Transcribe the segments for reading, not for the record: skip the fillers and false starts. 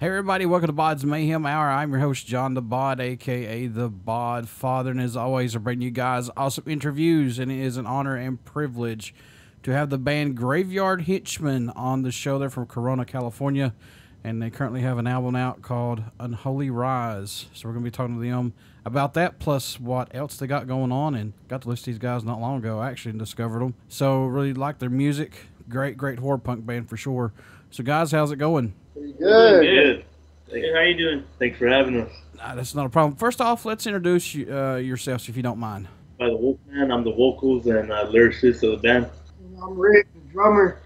Hey everybody, welcome to BODS Mayhem Hour. I'm your host, John the Bod, aka the Bod Father, and as always, I bring you guys awesome interviews, and it is an honor and privilege to have the band Graveyard Henchmen on the show. They're from Corona, California, and they currently have an album out called Unholy Rise. So we're going to be talking to them about that, plus what else they got going on, and got to listen to these guys not long ago, actually, and discovered them. So really like their music. Great horror punk band for sure. So guys, how's it going? Pretty good. Good. Hey, how you doing? Thanks for having us. That's not a problem. First off, let's introduce yourselves if you don't mind. By the Wolfman, I'm the vocals and lyricist of the band. I'm Rick, the drummer.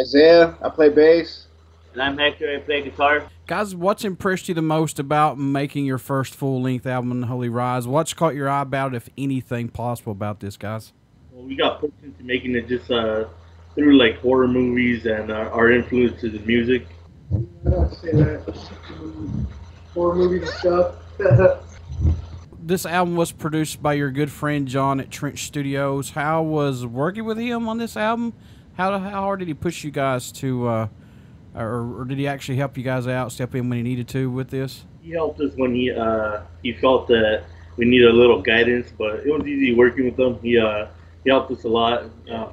Isaiah, I play bass. And I'm Hector, I play guitar. Guys, what's impressed you the most about making your first full-length album, Unholy Rise? What's caught your eye about it, if anything possible, about this, guys? Well, we got pushed into making it just through like horror movies and our influence to the music. I don't say that. Horror movies and stuff. This album was produced by your good friend John at Trench Studios. How was working with him on this album? How hard did he push you guys to, or did he actually help you guys out, step in when he needed to with this? He helped us when he felt that we needed a little guidance, but it was easy working with him. He helped us a lot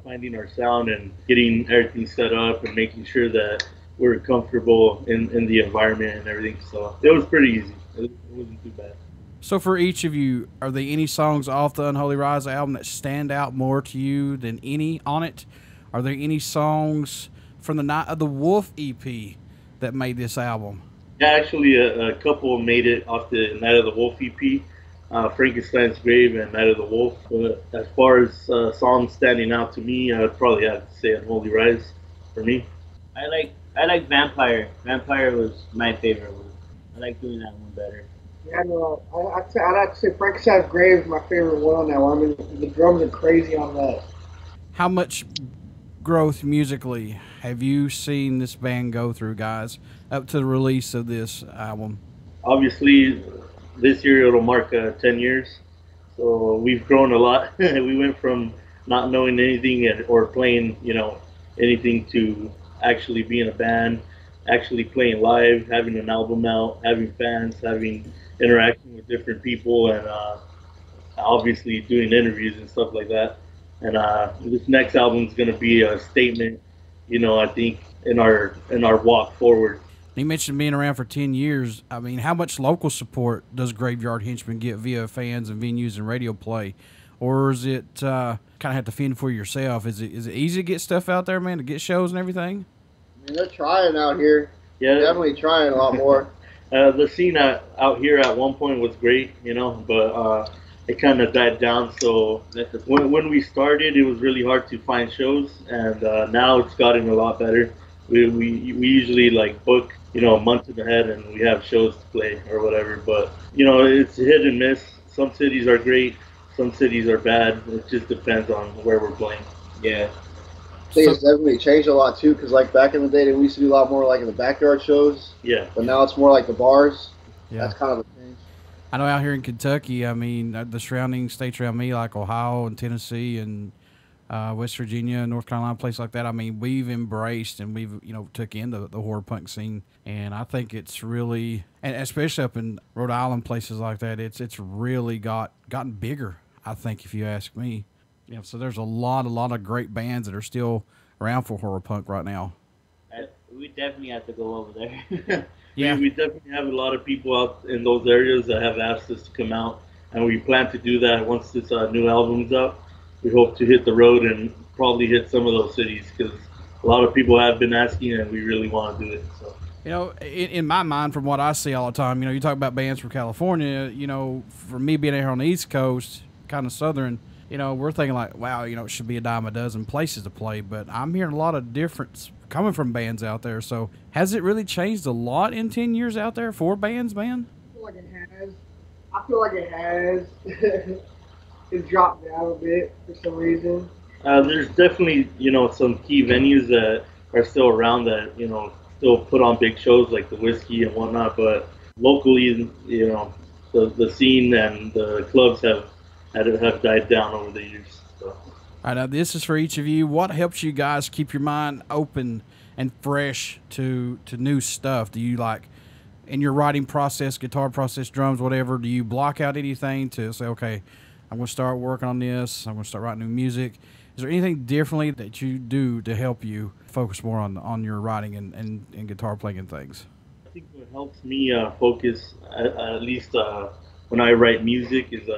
finding our sound and getting everything set up and making sure that we're comfortable in the environment and everything. So it was pretty easy. It wasn't too bad. So for each of you, are there any songs off the Unholy Rise album that stand out more to you than any on it? Are there any songs from the Night of the Wolf EP that made this album? Yeah, actually a couple made it off the Night of the Wolf EP, Frankenstein's Grave and Night of the Wolf. But as far as songs standing out to me, I'd probably have to say Unholy Rise for me. I like Vampire. Vampire was my favorite one. I like doing that one better. Yeah, no, I'd like to say Frankenstein's Grave is my favorite one on that one. I mean, the drums are crazy on that. How much growth musically have you seen this band go through, guys, up to the release of this album? Obviously, this year it'll mark 10 years, so we've grown a lot. We went from not knowing anything or playing, anything to actually being a band, actually playing live, having an album out, having fans, having interaction with different people, and obviously doing interviews and stuff like that. And this next album is going to be a statement, I think, in our walk forward. You mentioned being around for 10 years. I mean, how much local support does Graveyard Henchmen get via fans and venues and radio play? Or is it kind of have to fend for yourself? Is it easy to get stuff out there, man, to get shows and everything? I mean, they're trying out here. Yeah, definitely trying a lot more. The scene out here at one point was great, but it kind of died down. So when we started, it was really hard to find shows, and now it's gotten a lot better. We usually like book, a month ahead, and we have shows to play or whatever. But it's hit and miss. Some cities are great, some cities are bad. It just depends on where we're playing. Yeah. I think it's definitely changed a lot too, because like back in the day, we used to do a lot more like in the backyard shows. Yeah. But now it's more like the bars. Yeah. That's kind of a change. I know out here in Kentucky, I mean, the surrounding states around me, like Ohio and Tennessee and West Virginia, North Carolina, places like that, I mean, we've embraced and we've, took in the horror punk scene. And I think it's really, and especially up in Rhode Island, places like that, it's really gotten bigger, I think, if you ask me. Yeah, so there's a lot of great bands that are still around for horror punk right now. We definitely have to go over there. Yeah, we definitely have a lot of people out in those areas that have asked us to come out, and we plan to do that once this new album's out. We hope to hit the road and probably hit some of those cities, because a lot of people have been asking, and we really want to do it. So. In my mind, from what I see all the time, you talk about bands from California, for me being here on the East Coast, kind of southern, we're thinking like, wow, it should be a dime a dozen places to play, but I'm hearing a lot of difference coming from bands out there. So has it really changed a lot in 10 years out there for bands, man? I feel like it has. It's dropped down a bit for some reason. There's definitely, some key venues that are still around that, still put on big shows like the Whiskey and whatnot, but locally, the scene and the clubs have died down over the years. So. All right, now this is for each of you. What helps you guys keep your mind open and fresh to new stuff? Do you like in your writing process, guitar process, drums, whatever? Do you block out anything to say, okay, I'm going to start working on this. I'm going to start writing new music. Is there anything differently that you do to help you focus more on your writing and guitar playing and things? I think what helps me focus, at least when I write music, is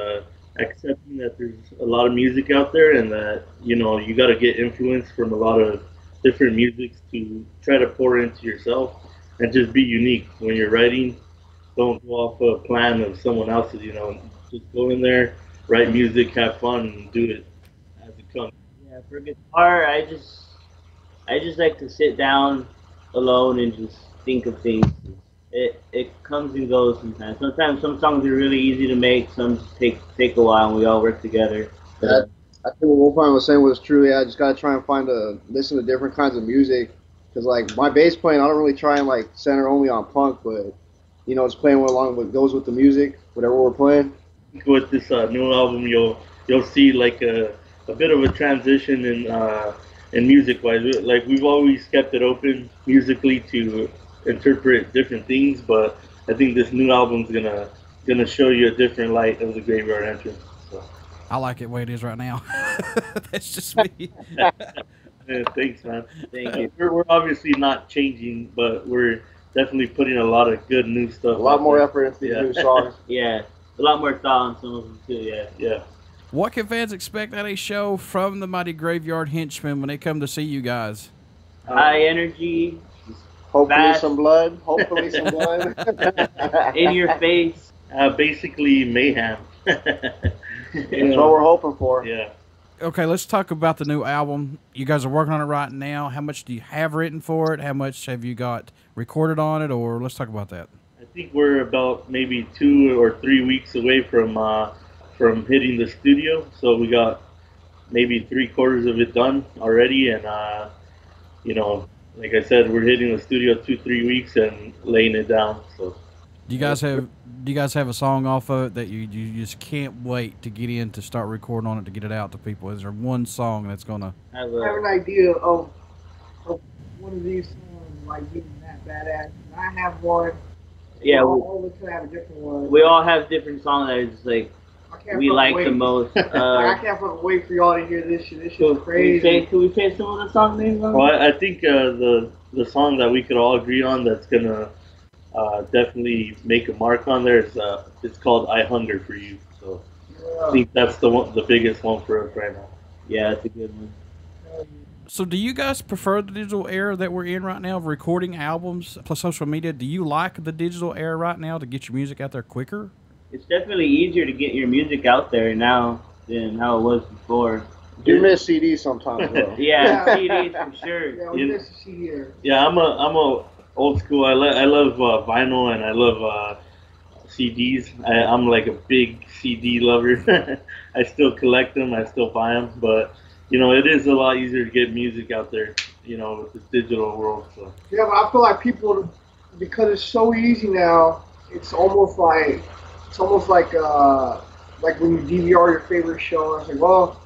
accepting that there's a lot of music out there, and that you got to get influence from a lot of different musics to try to pour into yourself and just be unique when you're writing. Don't go off a plan of someone else's. Just go in there, write music, have fun, and do it as it comes. Yeah, for guitar, I just like to sit down alone and just think of things. It comes and goes sometimes. Sometimes some songs are really easy to make, some take a while, and we all work together. But, I think what Wolfine was saying was true. Yeah, I just gotta try and listen to different kinds of music. Cause like my bass playing, I don't really try and like center only on punk, but it's playing along what goes with the music, whatever we're playing. With this new album, you'll see like a bit of a transition in music wise. Like we've always kept it open musically to interpret different things, but I think this new album's gonna show you a different light of the Graveyard Henchmen. So. I like it the way it is right now. That's just me. Yeah, thanks, man. Thank you. We're obviously not changing, but we're definitely putting a lot of good new stuff. A lot more effort into these new songs. Yeah, a lot more thought on some of them too. Yeah. What can fans expect at a show from the mighty Graveyard Henchmen when they come to see you guys? High energy. Hopefully Fast. some blood. Hopefully some blood. In your face. Basically mayhem. That's what we're hoping for. Yeah. Okay, let's talk about the new album. You guys are working on it right now. How much do you have written for it? How much have you got recorded on it? Or let's talk about that. I think we're about maybe 2 or 3 weeks away from hitting the studio. So we got maybe 3/4 of it done already, and like I said, we're hitting the studio 2-3 weeks and laying it down. So. Do you guys have a song off of it that you just can't wait to get in to start recording on it to get it out to people? Is there one song that's gonna? I have an idea of one of these songs like being that badass. I have one. Yeah, all of us could have a different one. we all have different songs that is like I can't we fucking like wait. the most. I can't fucking wait for y'all to hear this shit. This shit's crazy. Can we say some of the song names? Well, I think the song that we could all agree on that's gonna definitely make a mark on there is it's called "I Hunger for You." So I think that's the biggest one for us right now. Yeah, that's a good one. So do you guys prefer the digital era that we're in right now of recording albums plus social media? Do you like the digital era right now to get your music out there quicker? It's definitely easier to get your music out there now than how it was before. Do miss CDs sometimes, though. Yeah, CDs for sure. Yeah, we missed the CD here. Yeah, I'm a old school. I love vinyl and I love CDs. I'm like a big CD lover. I still collect them. I still buy them, but it is a lot easier to get music out there. With the digital world. So. Yeah, but I feel like people, because it's so easy now, it's almost like when you DVR your favorite show. And it's like, well,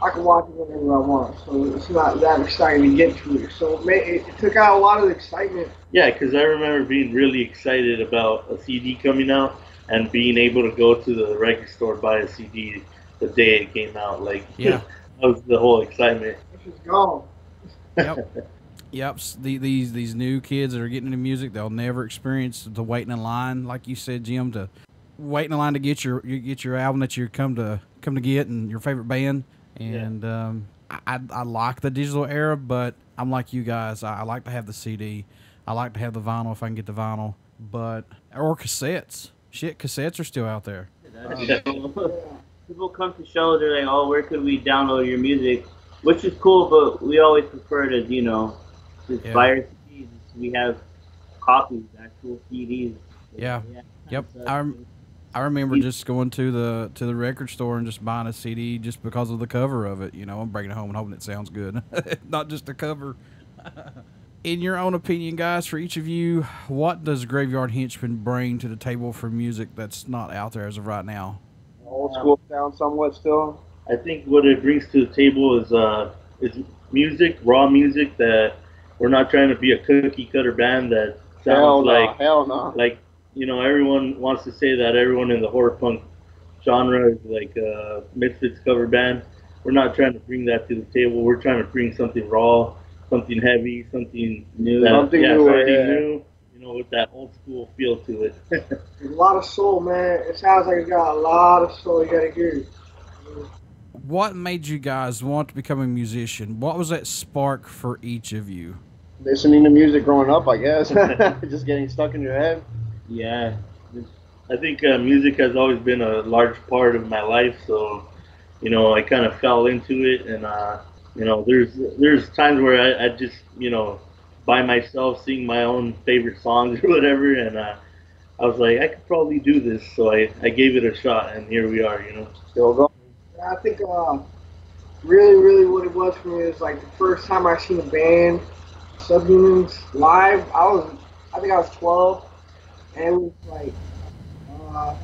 I can watch it whenever I want, so it's not that exciting to get to it. So it took out a lot of the excitement. Yeah, because I remember being really excited about a CD coming out and being able to go to the record store buy a CD the day it came out. Like, Yeah. That was the whole excitement. It's just gone. Yep. These new kids that are getting into music, they'll never experience the waiting in line, like you said, Jim, to waiting in line to get your album that you come to get and your favorite band. And I like the digital era, but I'm like you guys. I like to have the CD. I like to have the vinyl if I can get the vinyl, or cassettes. Shit, cassettes are still out there. People come to shows, they're like, oh, where could we download your music? Which is cool, but we always prefer to, just buy our CDs. We have copies, actual CDs. Yeah. Yep. I remember just going to the record store and just buying a CD just because of the cover of it. I'm bringing it home and hoping it sounds good, not just the cover. In your own opinion, guys, for each of you, what does Graveyard Henchmen bring to the table for music that's not out there as of right now? Old school sound somewhat still. I think what it brings to the table is music, raw music that we're not trying to be a cookie cutter band that sounds Hell no. like, you know, everyone wants to say that everyone in the horror punk genre is like a Misfits cover band. We're not trying to bring that to the table. We're trying to bring something raw, something heavy, something New. Something new, you know, with that old school feel to it. There's a lot of soul, man. It sounds like it's got a lot of soul. You gotta hear it. What made you guys want to become a musician? What was that spark for each of you? Listening to music growing up, I guess. Just getting stuck in your head. Yeah. I think music has always been a large part of my life, so you know, I kind of fell into it, and you know, there's times where I just, you know, by myself sing my own favorite songs or whatever, and I was like, I could probably do this, so I gave it a shot, and here we are, you know. Still going. I think really what it was for me is like the first time I seen a band, Subhumans, live. I think I was 12, and it was like the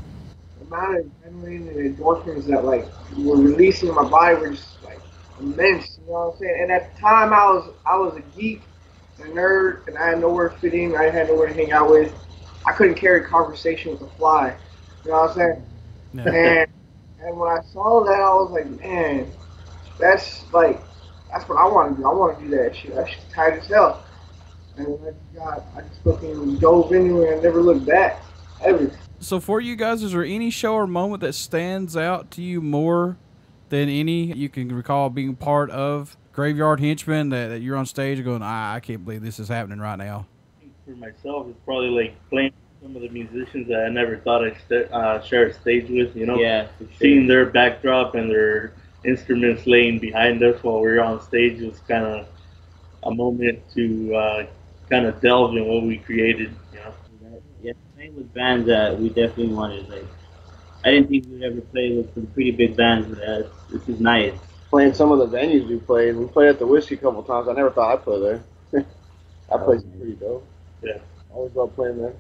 amount of adrenaline and endorphins that like were releasing in my body were just like immense. You know what I'm saying? And at the time, I was a geek, a nerd, and I had nowhere to fit in. I had nowhere to hang out with. I couldn't carry conversation with the fly. You know what I'm saying? Yeah. And when I saw that, I was like, man, that's what I want to do. I want to do that shit. That shit's tight as hell. And I just fucking dove into it and never looked back, ever. So for you guys, is there any show or moment that stands out to you more than any you can recall being part of Graveyard Henchmen that you're on stage going, I can't believe this is happening right now? For myself, it's probably like playing with some of the musicians that I never thought I'd share a stage with, you know? Yeah, for sure. Seeing their backdrop and their instruments laying behind us while we were on stage was kind of a moment to kind of delve in what we created, you know? Yeah, playing with bands that we definitely wanted. Like, I didn't think we'd ever play with some pretty big bands, but this is nice. Playing some of the venues we played at the Whiskey a couple times. I never thought I'd play there. That place is pretty dope. Yeah. Always love playing there.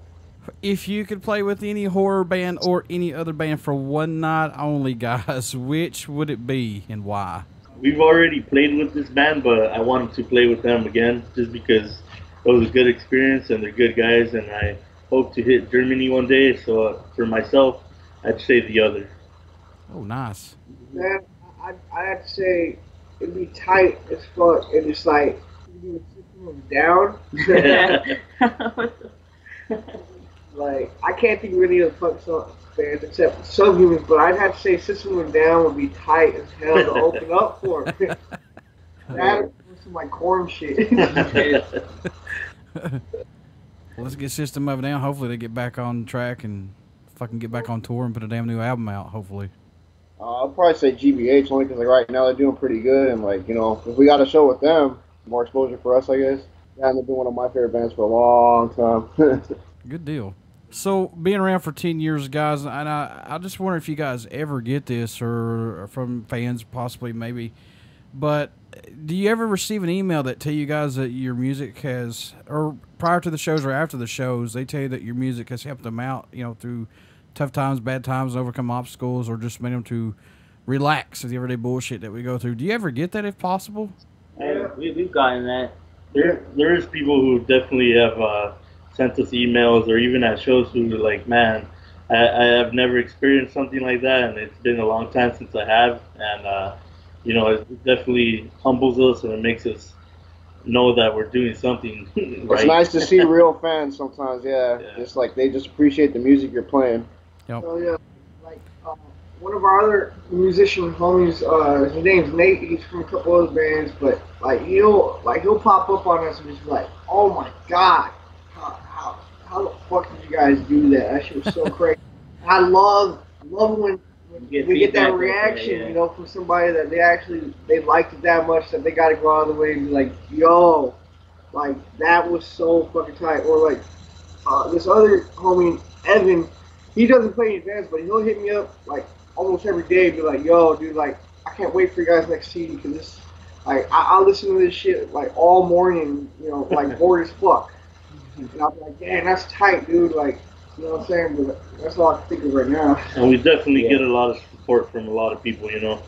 If you could play with any horror band or any other band for one night only, guys, which would it be and why? We've already played with this band, but I wanted to play with them again just because it was a good experience and they're good guys, and I hope to hit Germany one day. So for myself, I'd say the other. Oh, nice. Man, I have to say it'd be tight as fuck, and it's like you would down. Like I can't think of any of the fuck bands except Subhumans, but I'd have to say System of a Down would be tight as hell to open up for. That was some like corn shit. Well, let's get System of a Down. Hopefully they get back on track and fucking get back on tour and put a damn new album out, hopefully. I'll probably say GBH only because like right now they're doing pretty good, and like, you know, if we got a show with them, more exposure for us, I guess. Yeah, and they've been one of my favorite bands for a long time. Good deal. So, being around for 10 years, guys, and I just wonder if you guys ever get this, or from fans possibly, maybe, but do you ever receive an email that tell you guys that your music has, or prior to the shows or after the shows, they tell you that your music has helped them out, you know, through tough times, bad times, overcome obstacles, or just made them to relax with the everyday bullshit that we go through? Do you ever get that if possible? Yeah, we've gotten that. There is people who definitely have sent us emails or even at shows who are like, man, I have never experienced something like that, and it's been a long time since I have, and you know, it definitely humbles us and it makes us know that we're doing something right. It's nice to see real fans sometimes, yeah. It's like they just appreciate the music you're playing. Yep. So yeah, like one of our other musician homies, his name's Nate. He's from a couple other bands, but like he'll pop up on us and just be like, oh my god, how the fuck did you guys do that? That shit was so crazy. I love when we get that reaction, you know, from somebody that they liked it that much that they got to go out of the way and be like, yo, like that was so fucking tight. Or like this other homie Evan, he doesn't play any bands, but he'll hit me up like almost every day and be like, yo, dude, like I can't wait for you guys' next CD because this, like I listen to this shit like all morning, you know, like bored as fuck. And I'll be like, damn, that's tight, dude. Like, you know what I'm saying? But that's all I can think of right now. And we definitely get a lot of support from a lot of people, you know.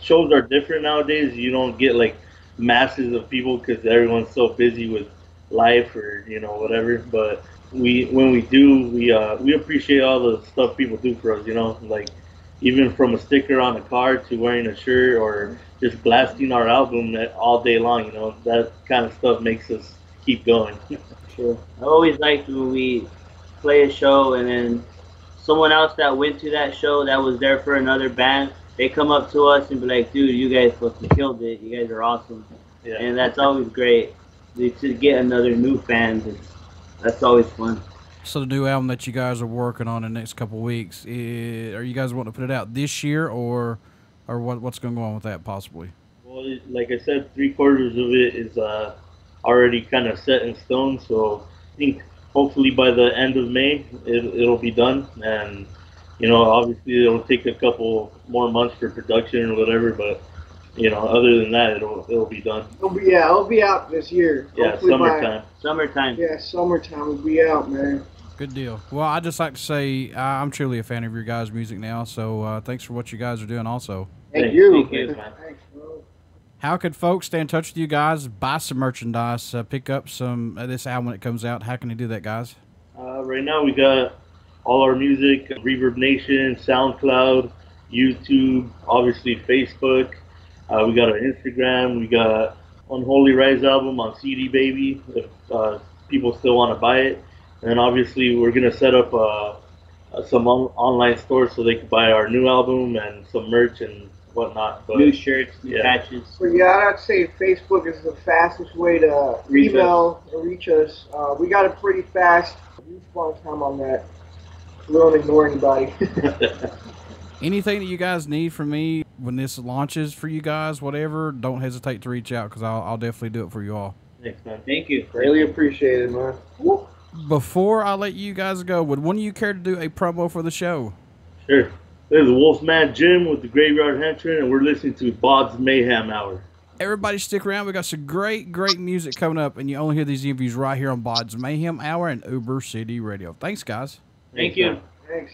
Shows are different nowadays. You don't get like masses of people because everyone's so busy with life or whatever. But when we do, we appreciate all the stuff people do for us. Like even from a sticker on a car to wearing a shirt or just blasting our album all day long. That kind of stuff makes us keep going. Sure. I always liked when we play a show and then someone else that went to that show that was there for another band, they come up to us and be like, dude, you guys fucking killed it. You guys are awesome. Yeah. And that's always great. To get another new fans, that's always fun. So the new album that you guys are working on in the next couple of weeks, are you guys wanting to put it out this year or what's going to go on with that possibly? Well, like I said, 3/4 of it is already kind of set in stone. So I think hopefully by the end of May it'll be done. And obviously it'll take a couple more months for production or whatever. But other than that, it'll be done. It'll be out this year. Yeah, Hopefully summertime. Summertime. Yeah, summertime will be out, man. Good deal. Well, I'd just like to say I'm truly a fan of your guys' music now, so thanks for what you guys are doing also. Thank you. Thank you, man. Thanks, bro. How could folks stay in touch with you guys, buy some merchandise, pick up some of this album when it comes out? How can they do that, guys? Right now we got all our music, Reverb Nation, SoundCloud, YouTube, obviously Facebook. We got our Instagram. We got Unholy Rise album on CD Baby if people still want to buy it. And then obviously we're going to set up some online stores so they can buy our new album and some merch and whatnot. But, New shirts, new patches. But yeah, I'd say Facebook is the fastest way to email and reach us. We got a pretty fast response time on that. We don't ignore anybody. Anything that you guys need from me when this launches for you guys, whatever, don't hesitate to reach out because I'll definitely do it for you all. Thanks, man. Thank you. Greatly appreciated, man. Woo. Before I let you guys go, would one of you care to do a promo for the show? Sure. This is Wolfman Jim with the Graveyard Henchmen, and we're listening to BODS Mayhem Hour. Everybody stick around. We got some great music coming up, and you only hear these interviews right here on BODS Mayhem Hour and Uber City Radio. Thanks, guys. Thank you. Man. Thanks.